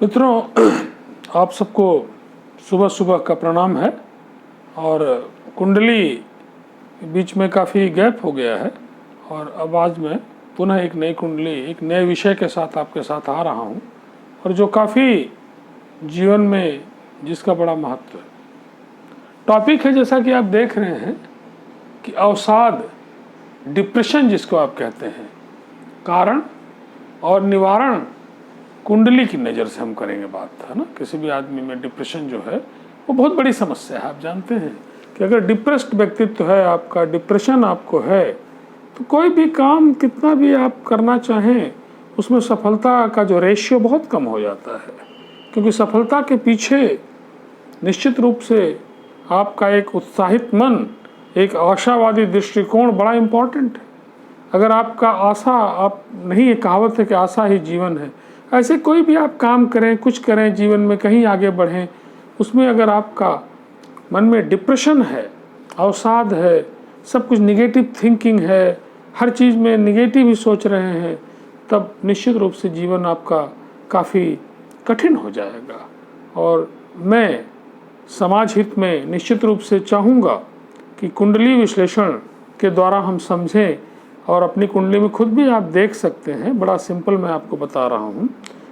मित्रों, आप सबको सुबह सुबह का प्रणाम है। और कुंडली बीच में काफ़ी गैप हो गया है और अब आज मैं पुनः एक नई कुंडली एक नए विषय के साथ आपके साथ आ रहा हूँ और जो काफ़ी जीवन में जिसका बड़ा महत्व है। टॉपिक है, जैसा कि आप देख रहे हैं, कि अवसाद, डिप्रेशन जिसको आप कहते हैं, कारण और निवारण कुंडली की नज़र से हम करेंगे बात, है ना। किसी भी आदमी में डिप्रेशन जो है वो बहुत बड़ी समस्या है। आप जानते हैं कि अगर डिप्रेस्ड व्यक्तित्व है आपका, डिप्रेशन आपको है, तो कोई भी काम कितना भी आप करना चाहें उसमें सफलता का जो रेशियो बहुत कम हो जाता है, क्योंकि सफलता के पीछे निश्चित रूप से आपका एक उत्साहित मन, एक आशावादी दृष्टिकोण बड़ा इम्पोर्टेंट है। अगर आपका आशा, आप नहीं, ये कहावत है कि आशा ही जीवन है, ऐसे कोई भी आप काम करें, कुछ करें जीवन में, कहीं आगे बढ़ें, उसमें अगर आपका मन में डिप्रेशन है, अवसाद है, सब कुछ निगेटिव थिंकिंग है, हर चीज़ में निगेटिव ही सोच रहे हैं, तब निश्चित रूप से जीवन आपका काफ़ी कठिन हो जाएगा। और मैं समाज हित में निश्चित रूप से चाहूँगा कि कुंडली विश्लेषण के द्वारा हम समझें, और अपनी कुंडली में खुद भी आप देख सकते हैं। बड़ा सिंपल मैं आपको बता रहा हूँ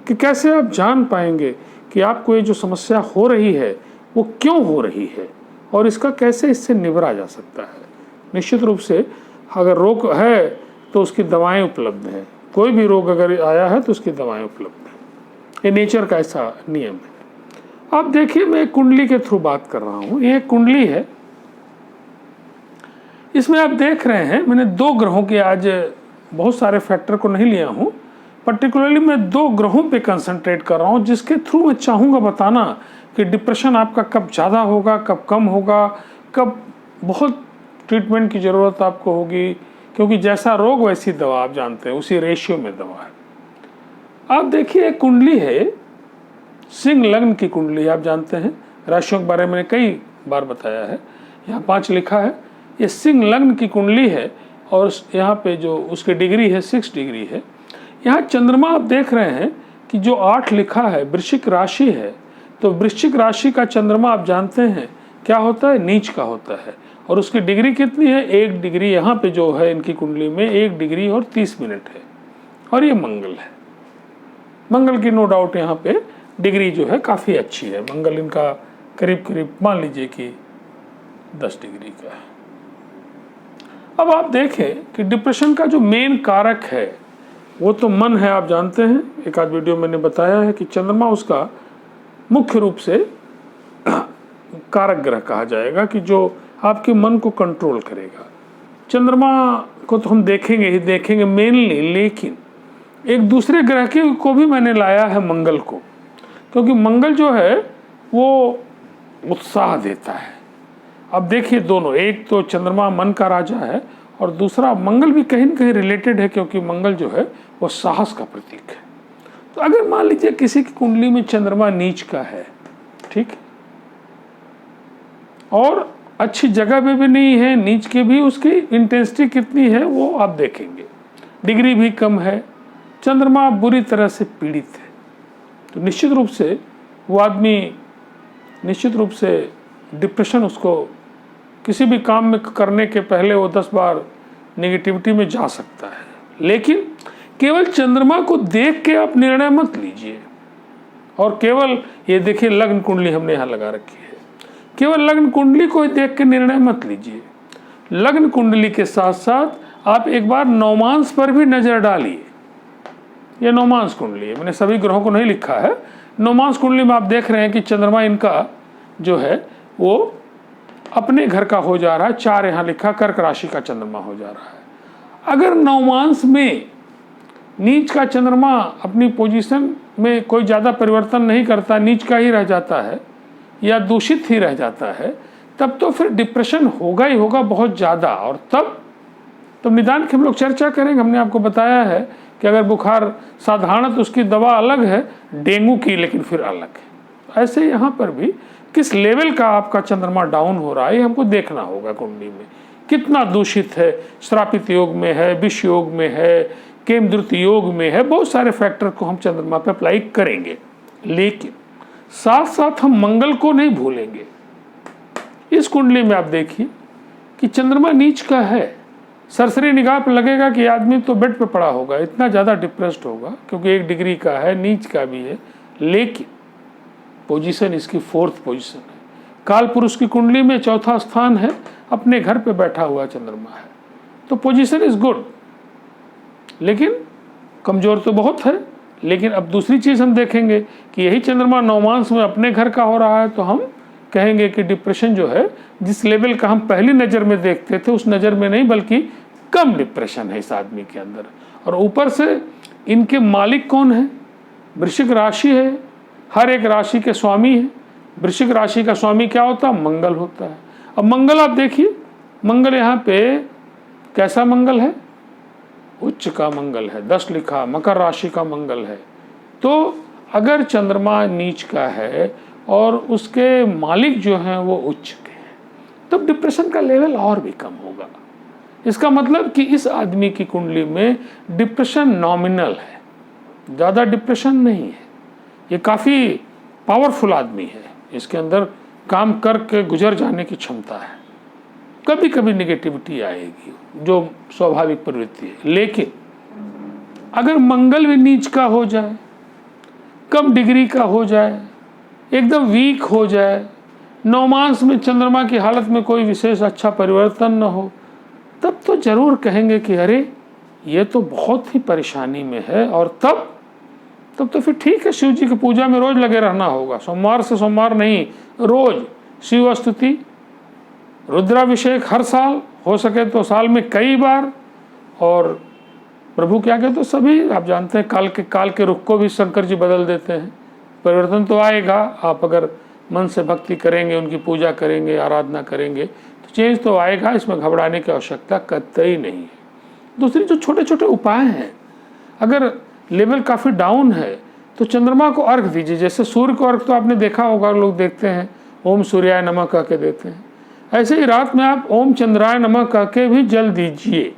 कि कैसे आप जान पाएंगे कि आपको ये जो समस्या हो रही है वो क्यों हो रही है और इसका कैसे इससे निवरा जा सकता है। निश्चित रूप से अगर रोग है तो उसकी दवाएं उपलब्ध हैं। कोई भी रोग अगर आया है तो उसकी दवाएं उपलब्ध हैं। ये नेचर का ऐसा नियम है। आप देखिए, मैं एक कुंडली के थ्रू बात कर रहा हूँ। ये एक कुंडली है, इसमें आप देख रहे हैं मैंने दो ग्रहों के, आज बहुत सारे फैक्टर को नहीं लिया हूँ, पर्टिकुलरली मैं दो ग्रहों पे कंसंट्रेट कर रहा हूँ, जिसके थ्रू मैं चाहूँगा बताना कि डिप्रेशन आपका कब ज़्यादा होगा, कब कम होगा, कब बहुत ट्रीटमेंट की ज़रूरत आपको होगी, क्योंकि जैसा रोग वैसी दवा, आप जानते हैं, उसी रेशियो में दवा है। आप देखिए, एक कुंडली है, सिंह लग्न की कुंडली। आप जानते हैं राशियों के बारे में कई बार बताया है, यहाँ 5 लिखा है। ये सिंह लग्न की कुंडली है और यहाँ पे जो उसकी डिग्री है 6 डिग्री है। यहाँ चंद्रमा आप देख रहे हैं कि जो 8 लिखा है वृश्चिक राशि है, तो वृश्चिक राशि का चंद्रमा आप जानते हैं क्या होता है, नीच का होता है। और उसकी डिग्री कितनी है, 1 डिग्री। यहाँ पे जो है इनकी कुंडली में 1 डिग्री और 30 मिनट है। और ये मंगल है। मंगल की नो डाउट यहाँ पे डिग्री जो है काफ़ी अच्छी है। मंगल इनका करीब करीब मान लीजिए कि 10 डिग्री का है। अब आप देखें कि डिप्रेशन का जो मेन कारक है वो तो मन है। आप जानते हैं, एक आध वीडियो मैंने बताया है कि चंद्रमा उसका मुख्य रूप से कारक ग्रह कहा जाएगा, कि जो आपके मन को कंट्रोल करेगा। चंद्रमा को तो हम देखेंगे ही देखेंगे मेनली, लेकिन एक दूसरे ग्रह के को भी मैंने लाया है, मंगल को, क्योंकि मंगल जो है वो उत्साह देता है। अब देखिए दोनों, एक तो चंद्रमा मन का राजा है और दूसरा मंगल भी कहीं न कहीं रिलेटेड है, क्योंकि मंगल जो है वो साहस का प्रतीक है। तो अगर मान लीजिए किसी की कुंडली में चंद्रमा नीच का है, ठीक है, और अच्छी जगह पे भी नहीं है, नीच के भी, उसकी इंटेंसिटी कितनी है वो आप देखेंगे, डिग्री भी कम है, चंद्रमा बुरी तरह से पीड़ित है, तो निश्चित रूप से वो आदमी, निश्चित रूप से डिप्रेशन उसको किसी भी काम में करने के पहले वो 10 बार नेगेटिविटी में जा सकता है। लेकिन केवल चंद्रमा को देख के आप निर्णय मत लीजिए। और केवल ये देखिए, लग्न कुंडली हमने यहाँ लगा रखी है, केवल लग्न कुंडली को देख के निर्णय मत लीजिए। लग्न कुंडली के साथ साथ आप एक बार नवमांस पर भी नजर डालिए। यह नवमांस कुंडली है, मैंने सभी ग्रहों को नहीं लिखा है। नवमांस कुंडली में आप देख रहे हैं कि चंद्रमा इनका जो है वो अपने घर का हो जा रहा है। 4 यहाँ लिखा, कर्क राशि का चंद्रमा हो जा रहा है। अगर नवमांस में नीच का चंद्रमा अपनी पोजीशन में कोई ज़्यादा परिवर्तन नहीं करता, नीच का ही रह जाता है या दूषित ही रह जाता है, तब तो फिर डिप्रेशन होगा ही होगा बहुत ज़्यादा। और तब निदान की हम लोग चर्चा करेंगे। हमने आपको बताया है कि अगर बुखार साधारण तो उसकी दवा अलग है, डेंगू की लेकिन फिर अलग है। ऐसे यहाँ पर भी किस लेवल का आपका चंद्रमा डाउन हो रहा है, ये हमको देखना होगा। कुंडली में कितना दूषित है, श्रापित योग में है, विष योग में है, केमद्रुत योग में है, बहुत सारे फैक्टर को हम चंद्रमा पे अप्लाई करेंगे। लेकिन साथ साथ हम मंगल को नहीं भूलेंगे। इस कुंडली में आप देखिए कि चंद्रमा नीच का है। सरसरी निगाह पर लगेगा कि आदमी तो बेड पे पड़ा होगा, इतना ज़्यादा डिप्रेस्ड होगा, क्योंकि 1 डिग्री का है, नीच का भी है, लेकिन पोजीशन इसकी 4th पोजीशन है। काल पुरुष की कुंडली में 4था स्थान है, अपने घर पे बैठा हुआ चंद्रमा है, तो पोजीशन इज गुड, लेकिन कमजोर तो बहुत है। लेकिन अब दूसरी चीज़ हम देखेंगे कि यही चंद्रमा नवमांश में अपने घर का हो रहा है, तो हम कहेंगे कि डिप्रेशन जो है, जिस लेवल का हम पहली नज़र में देखते थे उस नज़र में नहीं, बल्कि कम डिप्रेशन है इस आदमी के अंदर। और ऊपर से इनके मालिक कौन है? वृश्चिक राशि है, हर एक राशि के स्वामी है। वृश्चिक राशि का स्वामी क्या होता है? मंगल होता है। अब मंगल आप देखिए, मंगल यहाँ पे कैसा मंगल है? उच्च का मंगल है, 10 लिखा, मकर राशि का मंगल है। तो अगर चंद्रमा नीच का है और उसके मालिक जो हैं वो उच्च के हैं, तब डिप्रेशन का लेवल और भी कम होगा। इसका मतलब कि इस आदमी की कुंडली में डिप्रेशन नॉमिनल है, ज़्यादा डिप्रेशन नहीं है। ये काफ़ी पावरफुल आदमी है, इसके अंदर काम करके गुजर जाने की क्षमता है। कभी कभी निगेटिविटी आएगी जो स्वाभाविक प्रवृत्ति है, लेकिन अगर मंगल भी नीच का हो जाए, कम डिग्री का हो जाए, एकदम वीक हो जाए, नवमांश में चंद्रमा की हालत में कोई विशेष अच्छा परिवर्तन न हो, तब तो जरूर कहेंगे कि अरे ये तो बहुत ही परेशानी में है। और तब तो फिर ठीक है, शिव जी की पूजा में रोज लगे रहना होगा, सोमवार से सोमवार नहीं, रोज शिव स्तुति, रुद्राभिषेक हर साल, हो सके तो साल में कई बार। और प्रभु क्या कहते, तो सभी आप जानते हैं काल के रुख को भी शंकर जी बदल देते हैं। परिवर्तन तो आएगा, आप अगर मन से भक्ति करेंगे, उनकी पूजा करेंगे, आराधना करेंगे, तो चेंज तो आएगा, इसमें घबराने की आवश्यकता कतई नहीं है। दूसरी जो छोटे छोटे उपाय हैं, अगर लेवल काफ़ी डाउन है तो चंद्रमा को अर्घ दीजिए। जैसे सूर्य को अर्घ तो आपने देखा होगा, लोग देखते हैं ओम सूर्याय नमः कह के देते हैं, ऐसे ही रात में आप ओम चंद्राय नमः कह के भी जल दीजिए।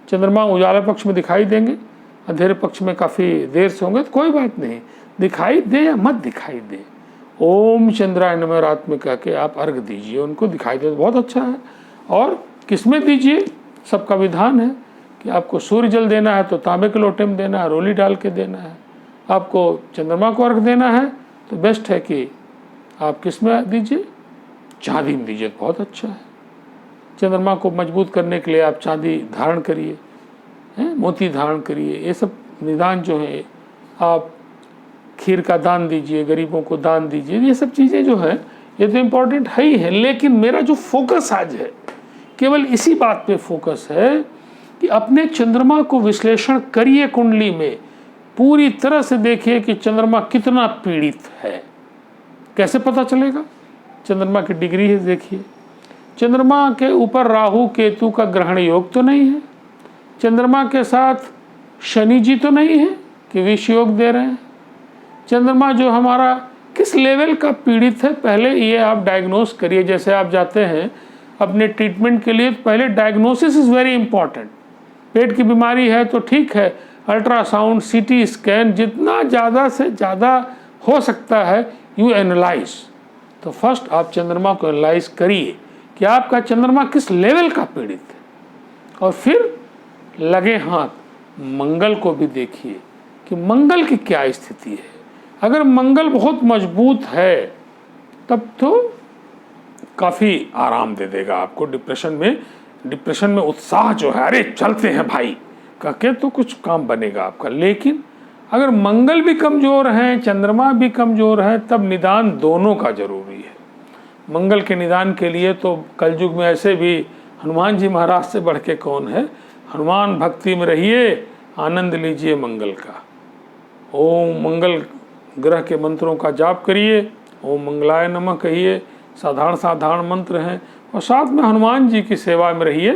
चंद्रमा उजाला पक्ष में दिखाई देंगे, अंधेरे पक्ष में काफ़ी देर से होंगे, तो कोई बात नहीं, दिखाई दे या मत दिखाई दे, ओम चंद्राय नमः रात में कह के आप अर्घ दीजिए, उनको दिखाई दे तो बहुत अच्छा है। और किसमें दीजिए, सबका विधान है कि आपको सूर्य जल देना है तो तांबे के लोटे में देना है, रोली डाल के देना है। आपको चंद्रमा को अर्घ देना है तो बेस्ट है कि आप किस में दीजिए, चांदी में दीजिए, बहुत अच्छा है। चंद्रमा को मजबूत करने के लिए आप चांदी धारण करिए, मोती धारण करिए, ये सब निदान जो है। आप खीर का दान दीजिए, गरीबों को दान दीजिए, ये सब चीज़ें जो है ये तो इम्पोर्टेंट है ही है। लेकिन मेरा जो फोकस आज है केवल इसी बात पे फोकस है कि अपने चंद्रमा को विश्लेषण करिए, कुंडली में पूरी तरह से देखिए कि चंद्रमा कितना पीड़ित है। कैसे पता चलेगा? चंद्रमा की डिग्री है, देखिए चंद्रमा के ऊपर राहु केतु का ग्रहण योग तो नहीं है, चंद्रमा के साथ शनि जी तो नहीं है कि विष योग दे रहे हैं। चंद्रमा जो हमारा किस लेवल का पीड़ित है, पहले ये आप डायग्नोस करिए। जैसे आप जाते हैं अपने ट्रीटमेंट के लिए, तो पहले डायग्नोसिस इज़ वेरी इंपॉर्टेंट। पेट की बीमारी है तो ठीक है, अल्ट्रासाउंड, सीटी स्कैन, जितना ज़्यादा से ज़्यादा हो सकता है यू एनालाइज। तो फर्स्ट आप चंद्रमा को एनालाइज करिए कि आपका चंद्रमा किस लेवल का पीड़ित है, और फिर लगे हाथ मंगल को भी देखिए कि मंगल की क्या स्थिति है। अगर मंगल बहुत मजबूत है तब तो काफ़ी आराम दे देगा आपको। डिप्रेशन में उत्साह जो है, अरे चलते हैं भाई कह के, तो कुछ काम बनेगा आपका। लेकिन अगर मंगल भी कमज़ोर है, चंद्रमा भी कमज़ोर है, तब निदान दोनों का जरूरी है। मंगल के निदान के लिए तो कलयुग में ऐसे भी हनुमान जी महाराज से बढ़ के कौन है। हनुमान भक्ति में रहिए, आनंद लीजिए मंगल का। ओम मंगल ग्रह के मंत्रों का जाप करिए, ओम मंगलाय नमः कहिए, साधारण मंत्र हैं, और साथ में हनुमान जी की सेवा में रहिए।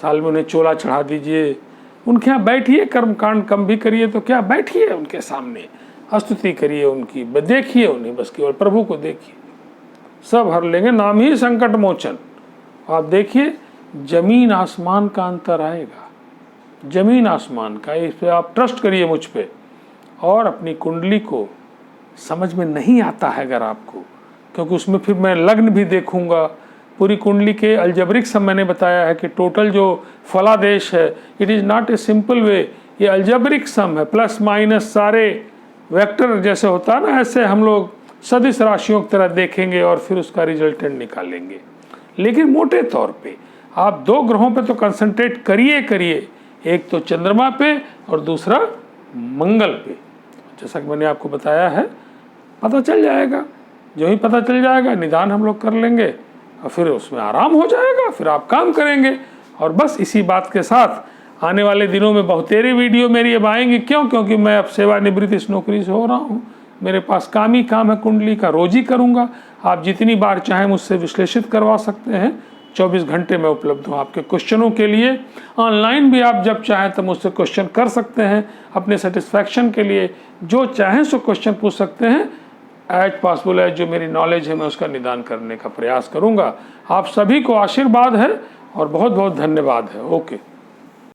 साल में उन्हें चोला चढ़ा दीजिए, उनके यहाँ बैठिए, कर्मकांड कम भी करिए तो क्या, बैठिए उनके सामने, स्तुति करिए उनकी, देखिए उन्हें, बस केवल प्रभु को देखिए, सब हर लेंगे, नाम ही संकट मोचन। आप देखिए जमीन आसमान का अंतर आएगा, जमीन आसमान का। इस पर आप ट्रस्ट करिए मुझ पे, और अपनी कुंडली को समझ में नहीं आता है अगर आपको, क्योंकि उसमें फिर मैं लग्न भी देखूंगा, पूरी कुंडली के अलजेब्रिक सम मैंने बताया है कि टोटल जो फलादेश है it is not a simple way, ये अलजेब्रिक सम है, प्लस माइनस सारे वेक्टर जैसे होता है ना, ऐसे हम लोग सदिश राशियों की तरह देखेंगे और फिर उसका रिजल्टेंट निकालेंगे। लेकिन मोटे तौर पे आप 2 ग्रहों पे तो कंसंट्रेट करिए, एक तो चंद्रमा पे और दूसरा मंगल पे। जैसा कि मैंने आपको बताया है, पता चल जाएगा, जो ही पता चल जाएगा निदान हम लोग कर लेंगे और फिर उसमें आराम हो जाएगा, फिर आप काम करेंगे। और बस इसी बात के साथ आने वाले दिनों में बहुतेरे वीडियो मेरी अब आएंगी। क्यों? क्योंकि मैं अब सेवानिवृत्त इस नौकरी से हो रहा हूँ, मेरे पास काम ही काम है, कुंडली का रोज ही करूँगा। आप जितनी बार चाहें मुझसे विश्लेषित करवा सकते हैं, 24 घंटे में उपलब्ध हूँ आपके क्वेश्चनों के लिए। ऑनलाइन भी आप जब चाहें तो मुझसे क्वेश्चन कर सकते हैं, अपने सेटिस्फैक्शन के लिए जो चाहें सो क्वेश्चन पूछ सकते हैं। एज पॉसिबल है जो मेरी नॉलेज है मैं उसका निदान करने का प्रयास करूँगा। आप सभी को आशीर्वाद है और बहुत बहुत धन्यवाद है। ओके।